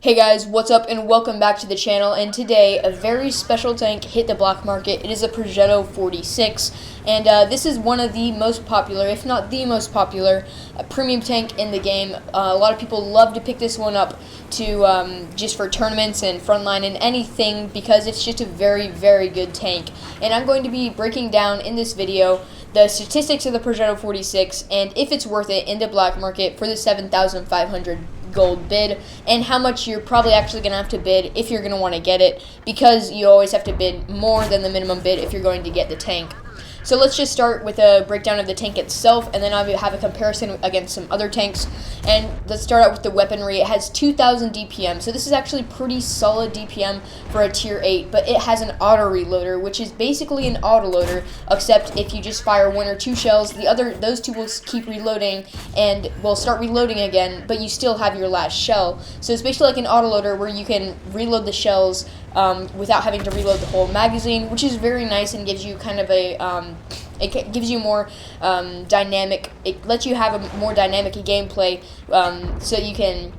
Hey guys, what's up and welcome back to the channel, and today a very special tank hit the black market. It is a Progetto 46, and this is one of the most popular, if not the most popular, premium tank in the game. A lot of people love to pick this one up to just for tournaments and frontline and anything because it's just a very, very good tank. And I'm going to be breaking down in this video the statistics of the Progetto 46 and if it's worth it in the black market for the 7,500 gold bid, and how much you're probably actually going to have to bid if you're going to want to get it, because you always have to bid more than the minimum bid if you're going to get the tank. So let's just start with a breakdown of the tank itself, and then I'll have a comparison against some other tanks. And let's start out with the weaponry. It has 2,000 DPM, so this is actually pretty solid DPM for a tier 8, but it has an auto reloader, which is basically an autoloader, except if you just fire 1 or 2 shells, those two will keep reloading and will start reloading again, but you still have your last shell. So it's basically like an autoloader where you can reload the shells without having to reload the whole magazine, which is very nice and gives you kind of a it gives you more dynamic. It lets you have a more dynamic gameplay, so you can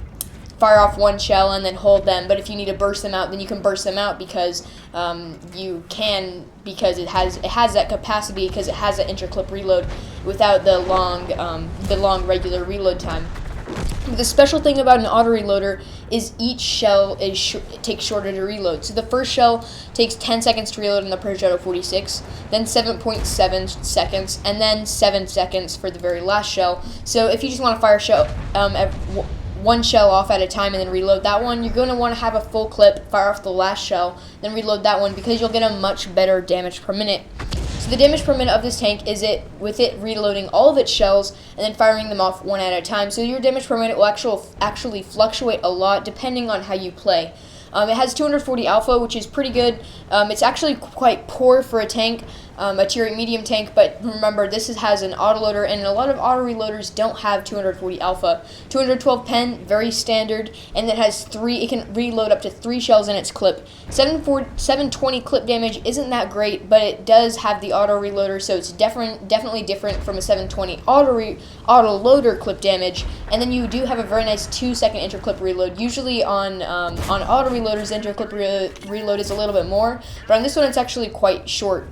fire off 1 shell and then hold them. But if you need to burst them out, then you can burst them out because because it has that capacity, because it has that interclip reload without the long regular reload time. The special thing about an auto reloader is each shell takes shorter to reload. So the first shell takes 10 seconds to reload in the Progetto 46, then 7.7 seconds, and then 7 seconds for the very last shell. So if you just want to fire one shell off at a time and then reload that one, you're going to want to have a full clip, fire off the last shell, then reload that one, because you'll get a much better damage per minute. So the damage per minute of this tank is with it reloading all of its shells and then firing them off one at a time. So your damage per minute will actually fluctuate a lot depending on how you play. It has 240 alpha, which is pretty good. It's actually quite poor for a tank, a tier 8 medium tank, but remember, this has an autoloader, and a lot of auto reloaders don't have 240 alpha. 212 pen, very standard, and it has it can reload up to 3 shells in its clip. 720 clip damage isn't that great, but it does have the auto reloader, so it's definitely different from a 720 auto loader clip damage. And then you do have a very nice 2-second interclip reload. Usually on auto reloaders, interclip reload is a little bit more, but on this one it's actually quite short.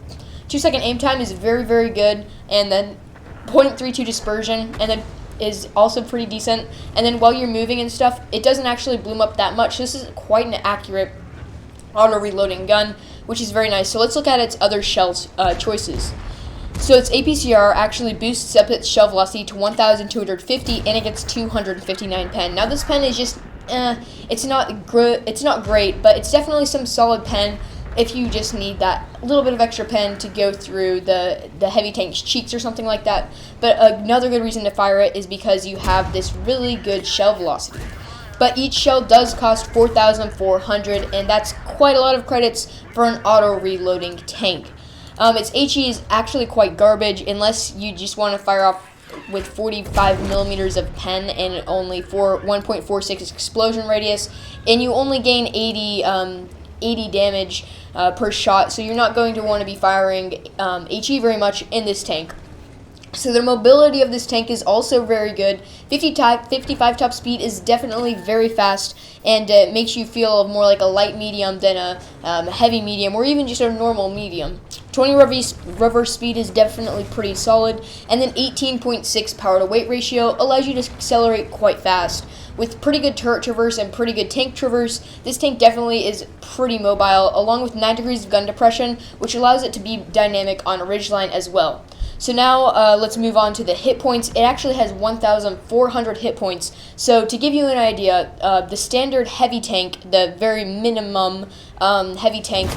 2-second aim time is very, very good, and then 0.32 dispersion, and then is also pretty decent. And then while you're moving and stuff, it doesn't actually bloom up that much. This is quite an accurate auto reloading gun, which is very nice. So let's look at its other shells choices. So its Apcr actually boosts up its shell velocity to 1,250, and it gets 259 pen. Now this pen is just it's not great, but it's definitely some solid pen if you just need that little bit of extra pen to go through the heavy tank's cheeks or something like that. But another good reason to fire it is because you have this really good shell velocity. But each shell does cost 4,400, and that's quite a lot of credits for an auto reloading tank. Its HE is actually quite garbage unless you just want to fire off with 45 millimeters of pen and only 1.46 explosion radius, and you only gain 80 damage per shot, so you're not going to want to be firing HE very much in this tank. So the mobility of this tank is also very good. 55 top speed is definitely very fast, and it makes you feel more like a light medium than a heavy medium, or even just a normal medium. 20 reverse speed is definitely pretty solid, and then 18.6 power to weight ratio allows you to accelerate quite fast. With pretty good turret traverse and pretty good tank traverse, this tank definitely is pretty mobile, along with 9 degrees of gun depression, which allows it to be dynamic on a ridgeline as well. So now let's move on to the hit points. It actually has 1,400 hit points. So to give you an idea, the standard heavy tank, the very minimum heavy tank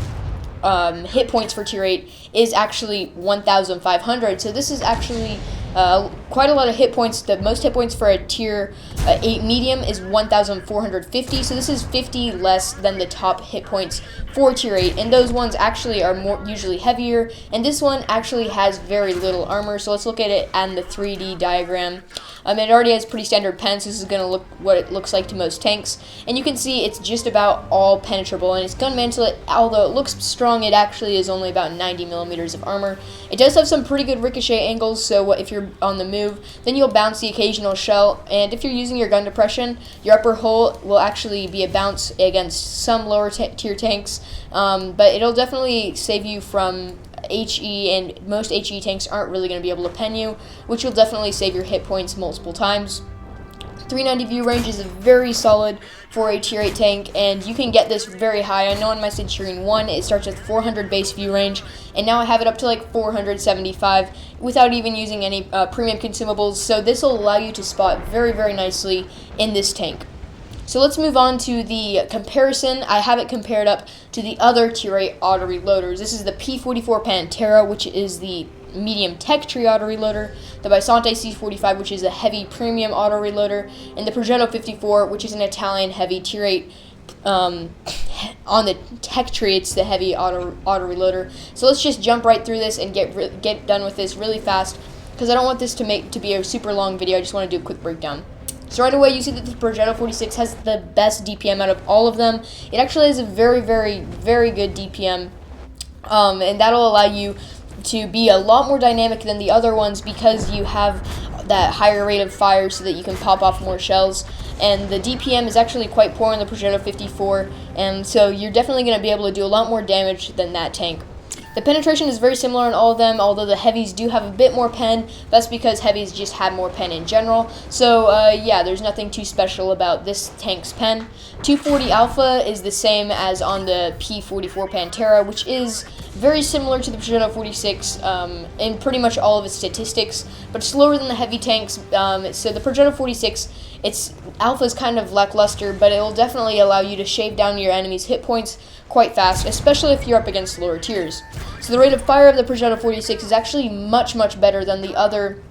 hit points for tier 8 is actually 1,500. So this is actually quite a lot of hit points. The most hit points for a tier 8 medium is 1,450, so this is 50 less than the top hit points for tier 8, and those ones actually are usually heavier, and this one actually has very little armor. So let's look at it on the 3D diagram. It already has pretty standard pen, so this is going to look what it looks like to most tanks, and you can see it's just about all penetrable, and its gun mantle, although it looks strong, it actually is only about 90 millimeters of armor. It does have some pretty good ricochet angles, so if you're on the move, then you'll bounce the occasional shell, and if you're using using your gun depression, your upper hull will actually be a bounce against some lower tier tanks, but it'll definitely save you from HE, and most HE tanks aren't really going to be able to pen you, which will definitely save your hit points multiple times. 390 view range is very solid for a tier 8 tank, and you can get this very high. I know in my Centurion 1 it starts with 400 base view range, and now I have it up to like 475 without even using any premium consumables, so this will allow you to spot very, very nicely in this tank. So let's move on to the comparison. I have it compared up to the other tier 8 auto reloaders. This is the P44 Pantera, which is the medium tech tree auto reloader, the Bisonte C45, which is a heavy premium auto reloader, and the Progetto 54, which is an Italian heavy tier 8. On the tech tree, it's the heavy auto reloader. So let's just jump right through this and get done with this really fast, because I don't want this to be a super long video. I just want to do a quick breakdown. So right away, you see that the Progetto 46 has the best DPM out of all of them. It actually has a very, very, very good DPM, and that'll allow you to be a lot more dynamic than the other ones, because you have that higher rate of fire so that you can pop off more shells. And the DPM is actually quite poor in the Progetto 54, and so you're definitely going to be able to do a lot more damage than that tank. The penetration is very similar in all of them, although the heavies do have a bit more pen. That's because heavies just have more pen in general. So yeah, there's nothing too special about this tank's pen. 240 Alpha is the same as on the P44 Pantera, which is very similar to the Progetto 46 in pretty much all of its statistics, but slower than the heavy tanks. So the Progetto 46, its alpha is kind of lackluster, but it will definitely allow you to shave down your enemy's hit points quite fast, especially if you're up against lower tiers. So the rate of fire of the Progetto 46 is actually much, much better than the other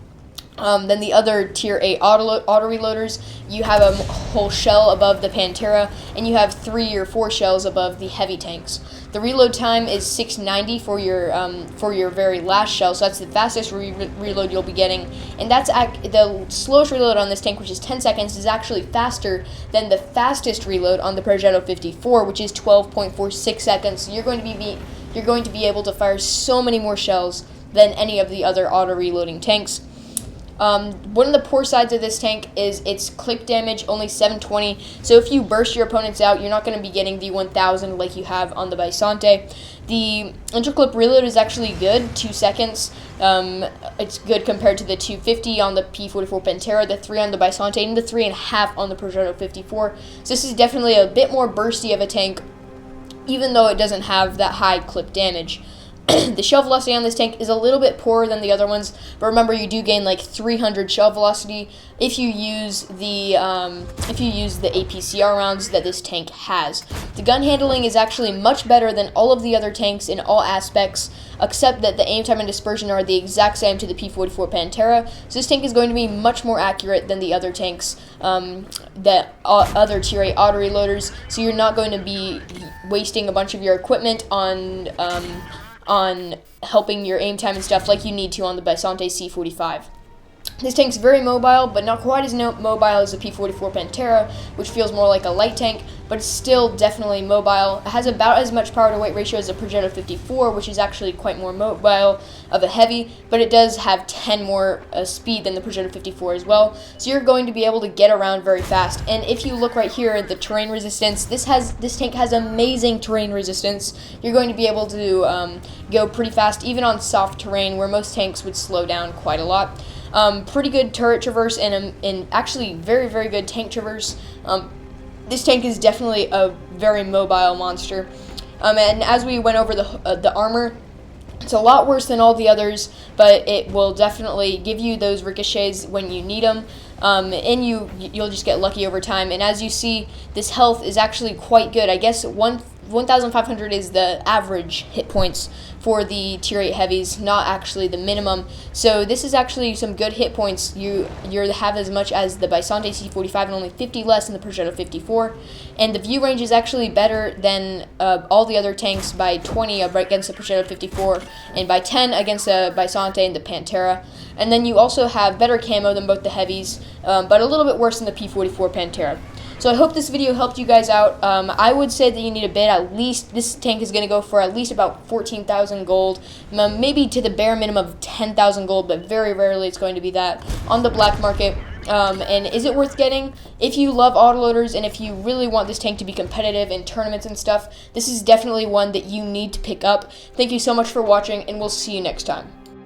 tier 8 auto reloaders. You have a whole shell above the Pantera, and you have 3 or 4 shells above the heavy tanks. The reload time is 690 for your very last shell, so that's the fastest reload you'll be getting. And that's the slowest reload on this tank, which is 10 seconds, is actually faster than the fastest reload on the Progetto 54, which is 12.46 seconds. So you're going to be able to fire so many more shells than any of the other auto reloading tanks. One of the poor sides of this tank is its clip damage, only 720. So if you burst your opponents out, you're not going to be getting the 1000 like you have on the Bisonte. The interclip reload is actually good, 2 seconds. It's good compared to the 250 on the P44 Pantera, the 3 on the Bisonte, and the 3.5 on the Progetto 54. So this is definitely a bit more bursty of a tank, even though it doesn't have that high clip damage. The shell velocity on this tank is a little bit poorer than the other ones, but remember, you do gain like 300 shell velocity if you use the APCR rounds that this tank has. The gun handling is actually much better than all of the other tanks in all aspects, except that the aim time and dispersion are the exact same to the P44 Pantera. So this tank is going to be much more accurate than the other tanks, other tier 8 auto reloaders. So you're not going to be wasting a bunch of your equipment on helping your aim time and stuff like you need to on the Bisonte C45. This tank's very mobile, but not quite as mobile as the P44 Pantera, which feels more like a light tank, but it's still definitely mobile. It has about as much power to weight ratio as the Progetto 54, which is actually quite more mobile of a heavy, but it does have 10 more speed than the Progetto 54 as well. So you're going to be able to get around very fast. And if you look right here at the terrain resistance, this tank has amazing terrain resistance. You're going to be able to go pretty fast, even on soft terrain where most tanks would slow down quite a lot. Pretty good turret traverse and actually very, very good tank traverse. This tank is definitely a very mobile monster. And as we went over the armor, it's a lot worse than all the others, but it will definitely give you those ricochets when you need them. And you'll just get lucky over time. And as you see, this health is actually quite good. I guess 1,500 is the average hit points for the tier 8 heavies, not actually the minimum. So this is actually some good hit points. You have as much as the Bisonte C45 and only 50 less than the Progetto 54. And the view range is actually better than all the other tanks by 20 against the Progetto 54 and by 10 against the Bisonte and the Pantera. And then you also have better camo than both the heavies, but a little bit worse than the P44 Pantera. So I hope this video helped you guys out. I would say that you need a bid. At least this tank is going to go for at least about 14,000 gold, maybe to the bare minimum of 10,000 gold, but very rarely it's going to be that on the black market. And is it worth getting? If you love autoloaders and if you really want this tank to be competitive in tournaments and stuff, this is definitely one that you need to pick up. Thank you so much for watching, and we'll see you next time.